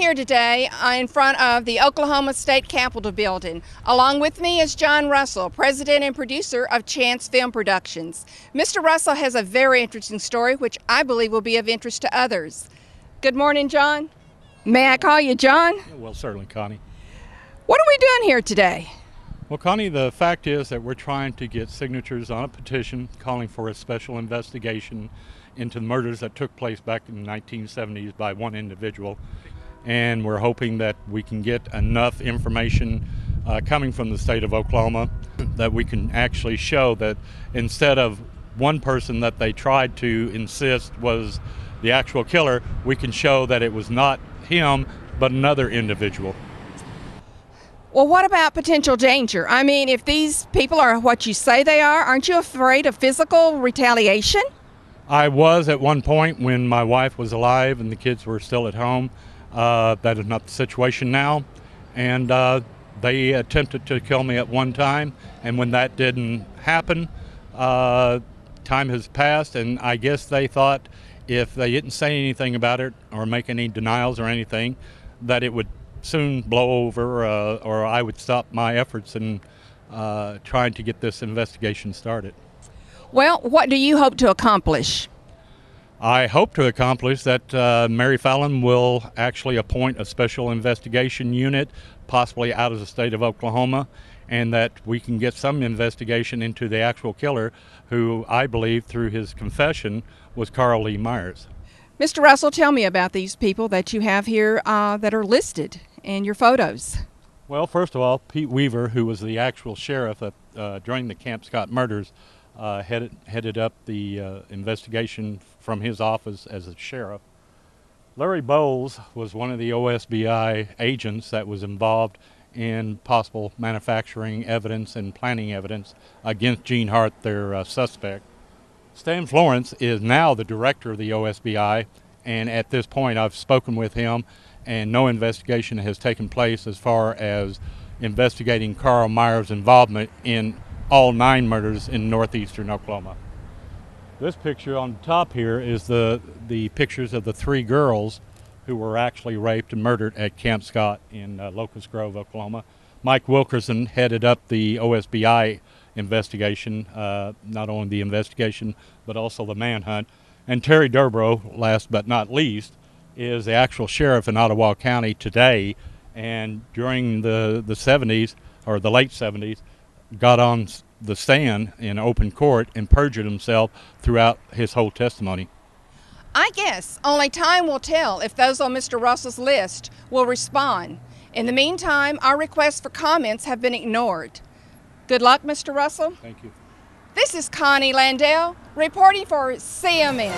here today in front of the Oklahoma State Capitol building. Along with me is John Russell, president and producer of Chance Film Productions. Mr. Russell has a very interesting story which I believe will be of interest to others. Good morning, John. May I call you John? Well, certainly, Connie. What are we doing here today? Well, Connie, the fact is that we're trying to get signatures on a petition calling for a special investigation into the murders that took place back in the 1970s by one individual. And we're hoping that we can get enough information coming from the state of Oklahoma that we can actually show that instead of one person that they tried to insist was the actual killer, we can show that it was not him, but another individual. Well, what about potential danger? I mean, if these people are what you say they are, aren't you afraid of physical retaliation? I was at one point when my wife was alive and the kids were still at home. That is not the situation now. And they attempted to kill me at one time. And when that didn't happen, time has passed. And I guess they thought if they didn't say anything about it or make any denials or anything, that it would soon blow over or I would stop my efforts in trying to get this investigation started. Well, what do you hope to accomplish? I hope to accomplish that Mary Fallin will actually appoint a special investigation unit, possibly out of the state of Oklahoma, and that we can get some investigation into the actual killer, who I believe through his confession was Carl Lee Myers. Mr. Russell, tell me about these people that you have here that are listed in your photos. Well, first of all, Pete Weaver, who was the actual sheriff during the Camp Scott murders, headed up the investigation from his office as a sheriff. Larry Bowles was one of the OSBI agents that was involved in possible manufacturing evidence and planning evidence against Gene Hart, their suspect. Stan Florence is now the director of the OSBI, and at this point I've spoken with him, and no investigation has taken place as far as investigating Carl Myers' involvement in all 9 murders in northeastern Oklahoma. This picture on the top here is the pictures of the 3 girls who were actually raped and murdered at Camp Scott in Locust Grove, Oklahoma. Mike Wilkerson headed up the OSBI investigation, not only the investigation, but also the manhunt. And Terry Durbrow, last but not least, is the actual sheriff in Ottawa County today, and during the 70s, or the late 70s, got on the stand in open court and perjured himself throughout his whole testimony. I guess only time will tell if those on Mr. Russell's list will respond. In the meantime, our requests for comments have been ignored. Good luck, Mr. Russell. Thank you. This is Connie Landell reporting for CMN.